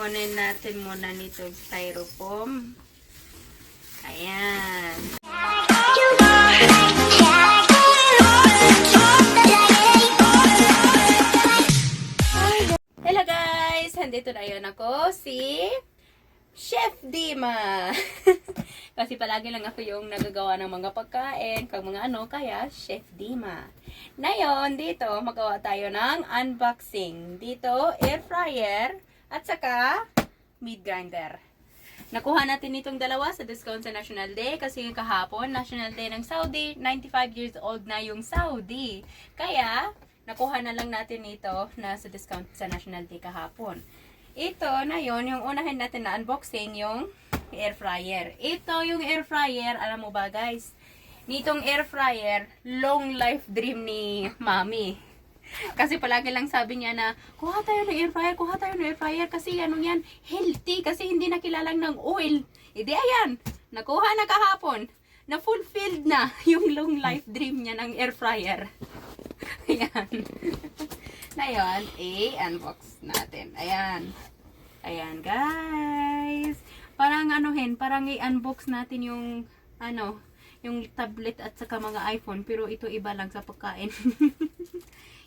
Kunin natin muna nito styrofoam. Ayan. Hello guys! Handito na yun ako, si Chef Dima. Kasi palagi lang ako yung nagagawa ng mga pagkain, kag mga kaya Chef Dima. Ngayon, dito, magawa tayo ng unboxing. Dito, air fryer, at saka meat grinder. Nakuha natin itong dalawa sa discount sa National Day kasi kahapon, National Day ng Saudi, 95 years old na yung Saudi. Kaya, nakuha na lang natin ito na sa discount sa National Day kahapon. Ito na yon, yung unahin natin na unboxing, yung air fryer. Ito yung air fryer, alam mo ba guys? Nitong air fryer, long life dream ni Mami. Kasi palagi lang sabi niya na, kuha tayo ng air fryer, kuha tayo ng air fryer kasi yan, healthy kasi hindi nakilalang ng oil. Hindi ayan, nakuha na kahapon, na fulfilled na yung long life dream niya ng air fryer. Ayan. Ngayon, i-unbox natin. Ayan. Ayan, guys. Parang parang i-unbox natin yung, yung tablet at saka mga iPhone. Pero ito iba lang sa pagkain.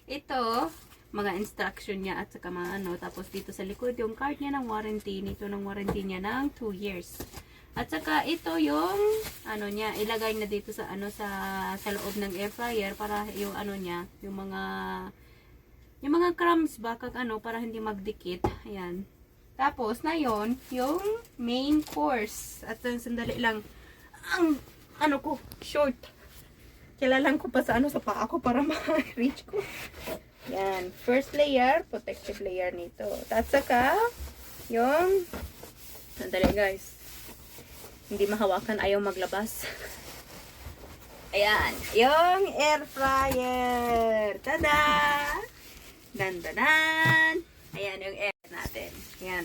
Ito, mga instruction niya at saka mga Tapos dito sa likod, yung card niya ng warranty. Nito ng warranty niya ng 2 years. At saka ito yung niya, ilagay na dito sa sa loob ng air fryer para yung niya, yung mga crumbs ba para hindi magdikit. Ayan. Tapos na yon, yung main course. At sandali lang ang ko short. Kailangan ko pa sa sa paa ko para ma-reach ko. Yan, first layer, protective layer nito. At saka yung sandali guys. Hindi mahawakan, ayaw maglabas. Ayan, yung air fryer. Tada! Dandanan! Ayan, yung air natin. Ayan.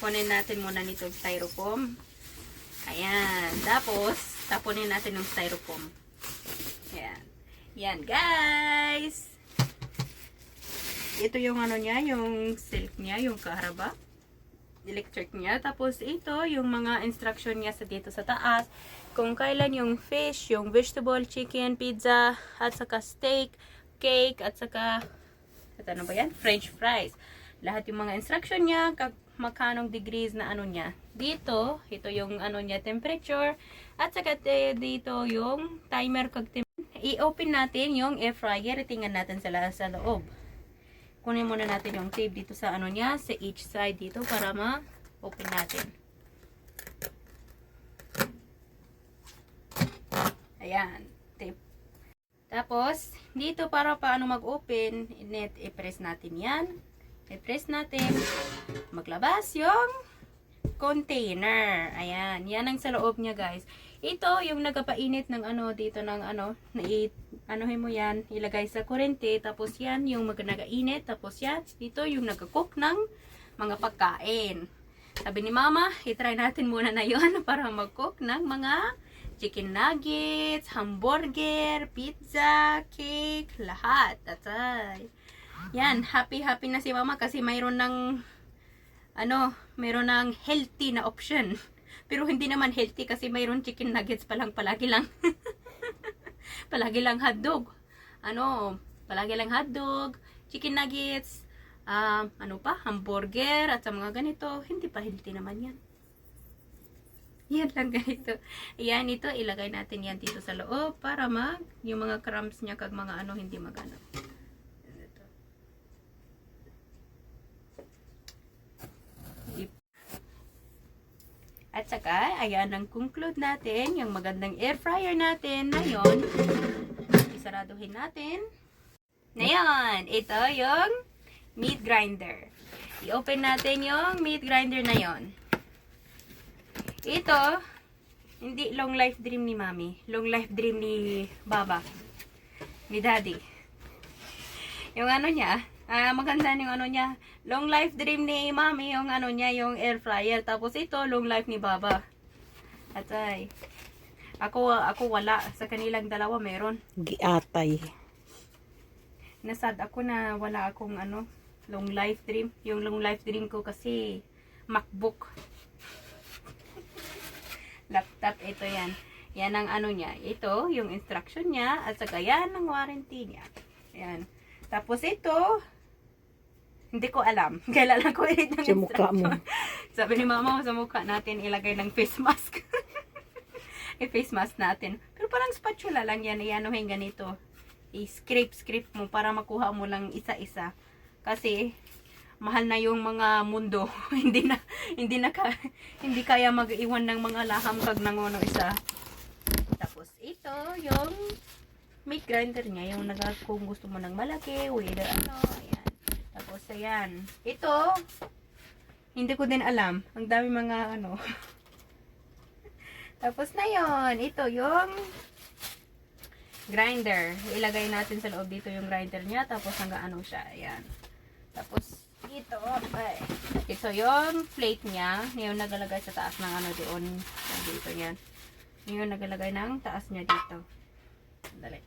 Kunin natin muna nito styrofoam. Ayan. Tapos, tapunin natin yung styrofoam. Ayan. Ayan, guys! Ito yung niya, yung silk niya, yung kaharaba. Electric niya. Tapos ito, yung mga instruction niya sa dito sa taas. Kung kailan yung fish, yung vegetable, chicken, pizza, at saka steak, cake, at saka ano ba yan? French fries. Lahat yung mga instruction niya, magkanong degrees na niya. Dito, ito yung niya, temperature, at saka dito yung timer kag i-open natin yung air fryer, tingnan natin sa loob. Kunin muna natin yung tape dito sa niya, sa each side dito para ma-open natin. Ayan, tape. Tapos, dito para paano mag-open, i-press natin yan. I-press natin, maglabas yung container. Ayan, yan ang sa loob niya guys. Ito yung nagpapainit ng dito ng anuhin mo yan, ilagay sa kurente, tapos yan yung nagainit, tapos yan, dito yung nagka-cook ng mga pagkain. Sabi ni Mama, i-try natin muna na yun para mag-cook ng mga chicken nuggets, hamburger, pizza, cake, lahat. Tatay. Yan, happy na si Mama kasi mayroon ng mayroon ng healthy na option. Pero hindi naman healthy kasi mayroon chicken nuggets pa lang, palagi lang. Palagi lang hotdog. Palagi lang hotdog, chicken nuggets, hamburger, at sa mga ganito. Hindi pa healthy naman yan. Yan lang ganito. Ayan, ito, ilagay natin yan dito sa loob para yung mga crumbs niya kag mga hindi magano. At saka, ayan ang conclude natin, yung magandang air fryer natin na yun. Isaraduhin natin. Na yun, ito yung meat grinder. I-open natin yung meat grinder na yun. Ito, hindi long life dream ni Mami. Long life dream ni Baba. Ni Daddy. Yung niya, maganda yung niya. Long life dream ni Mami, yung niya, yung air fryer. Tapos ito, long life ni Baba. At ay, ako wala. Sa kanilang dalawa meron. Giatay. Nasad ako na wala akong long life dream. Yung long life dream ko kasi MacBook. Laptop, ito yan. Yan ang ano niya. Ito, yung instruction niya. At saka yan ang warranty niya. Ayan. Tapos ito, hindi ko alam. Kailan ko i-read ng Sa mukha mo. Sabi ni mama, sa mukha natin ilagay ng face mask. I-face mask natin. Pero parang spatula lang yan. Ianuhin ganito. I-scrape mo para makuha mo lang isa-isa. Kasi, mahal na yung mga mundo. hindi kaya mag-iwan ng mga laham kag nangono isa. Tapos ito yung meat grinder niya, yung kung gusto mo ng malaki, whether ano, ayan. Tapos ayan. Ito hindi ko din alam. Ang dami mga ano. Tapos na yon. Ito yung grinder. Ilagay natin sa loob dito yung grinder niya, tapos hanggang ano siya. Ayan. Tapos ito, ay, ito yung plate niya. Yung nagalagay sa taas ng ano doon. Dito yan. Yung nagalagay ng taas niya dito. Dali.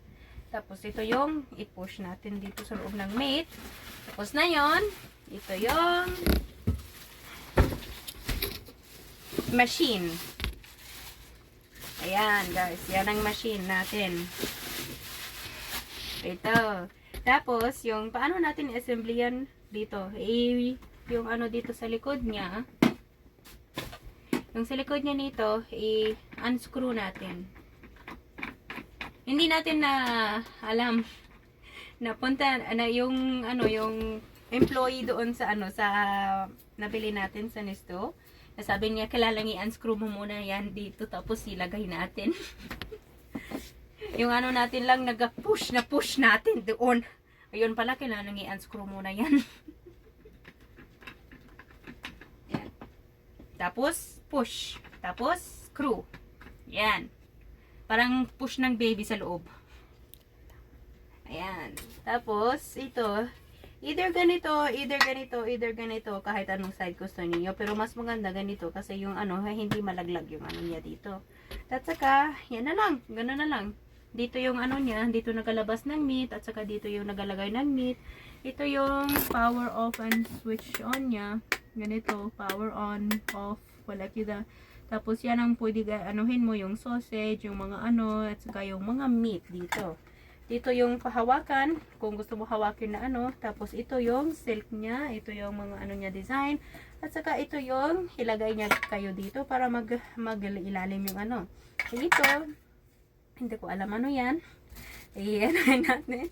Tapos ito yung i-push natin dito sa loob ng meat. Tapos na yon. Ito yung machine. Ayan guys. Yan ang machine natin. Ito. Tapos yung paano natin i-assembly yan dito, yung ano dito sa likod niya, yung sa likod niya nito, i-unscrew natin. Hindi natin na alam na punta na yung ano, yung employee doon sa ano, sa nabili natin sa Nesto, sabi niya kailangan i-unscrew mo muna yan dito, tapos ilagay natin. Yung ano natin lang nag-push natin doon. Ayun pala, kailangan i-unscrew muna yan. Yan. Tapos, push. Tapos, screw. Yan. Parang push ng baby sa loob. Ayan. Tapos, ito. Either ganito, kahit anong side gusto niyo. Pero mas maganda ganito kasi yung ano, hindi malaglag yung ano niya dito. At saka, yan na lang. Ganun na lang. Dito yung ano niya, dito nagalabas ng meat, at saka dito yung nagalagay ng meat. Ito yung power off and switch on niya. Ganito, power on, off, wala kita. Tapos yan ang pwede anuhin mo, yung sausage, yung mga ano, at saka yung mga meat dito. Dito yung pahawakan, kung gusto mo hawakin na ano. Tapos ito yung silk niya, ito yung mga ano niya design. At saka ito yung ilagay niya kayo dito para mag-ilalim yung ano. Ito, hindi ko alam ano yan. Ayan natin.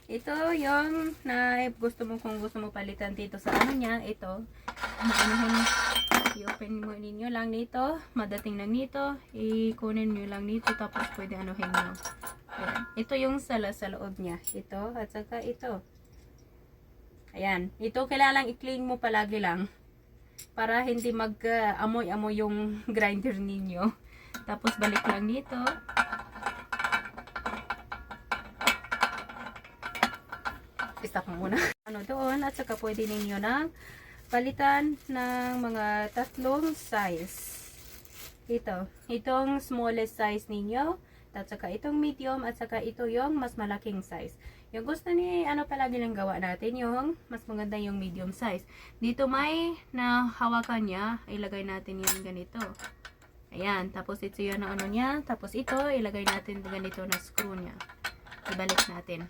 Ito yung na gusto mo, kung gusto mo palitan dito sa ano niya. Ito. I-open mo ninyo lang nito. Madating lang nito. I-kunin nyo lang nito. Tapos pwede anuhin nyo. Ayan. Ito yung sa loob niya. Ito. At saka ito. Ayan. Ito kailangan i-clean mo palagi lang. Para hindi mag-amoy-amoy yung grinder ninyo. Tapos balik lang dito. Stop mo muna. Ano doon, at saka pwede ninyo na palitan ng mga tatlong size. Itong smallest size ninyo, at saka itong medium, at saka ito yung mas malaking size. Yung gusto ni ano palagi lang gawa natin, yung mas maganda yung medium size. Dito may nahawakan niya, ilagay natin yung ganito. Ayan, tapos ito yun ang ano niya, tapos ito ilagay natin ganito na screw niya. Ibalik natin.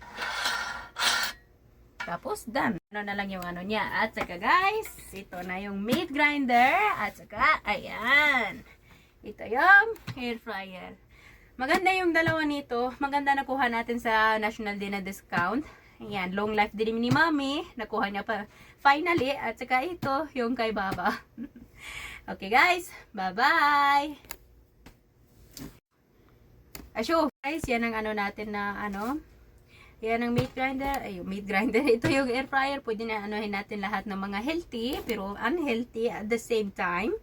Tapos, done. Ano na lang yung ano niya. At saka guys, ito na yung meat grinder. At saka, ayan. Ito yung air fryer. Maganda yung dalawa nito. Maganda nakuha natin sa National Day na discount. Ayan, long life din ni Mami. Nakuha niya pa finally. At saka ito, yung kay Baba. Okay guys, bye-bye. Asyo, guys, yan ang ano natin na ano. Yan ang meat grinder. Ay, meat grinder. Ito yung air fryer. Pwede na anuhin natin lahat ng mga healthy, pero unhealthy at the same time.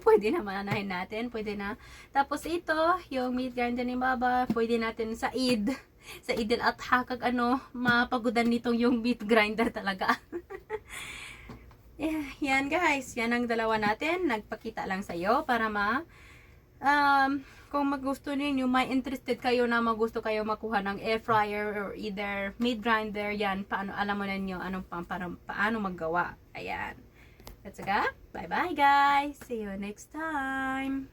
Pwede na manahin natin. Pwede na. Tapos ito, yung meat grinder ni Baba. Pwede natin sa Eid. Sa Eid al-Adha, kag ano, mapagudan nitong yung meat grinder talaga. Yan guys. Yan ang dalawa natin. Nagpakita lang sa'yo para kung magusto niyo, may interested kayo na magusto kayo makuha ng air fryer or either meat grinder, yan, paano, alam mo na niyo paano maggawa. Ayan. At saka, bye-bye guys! See you next time!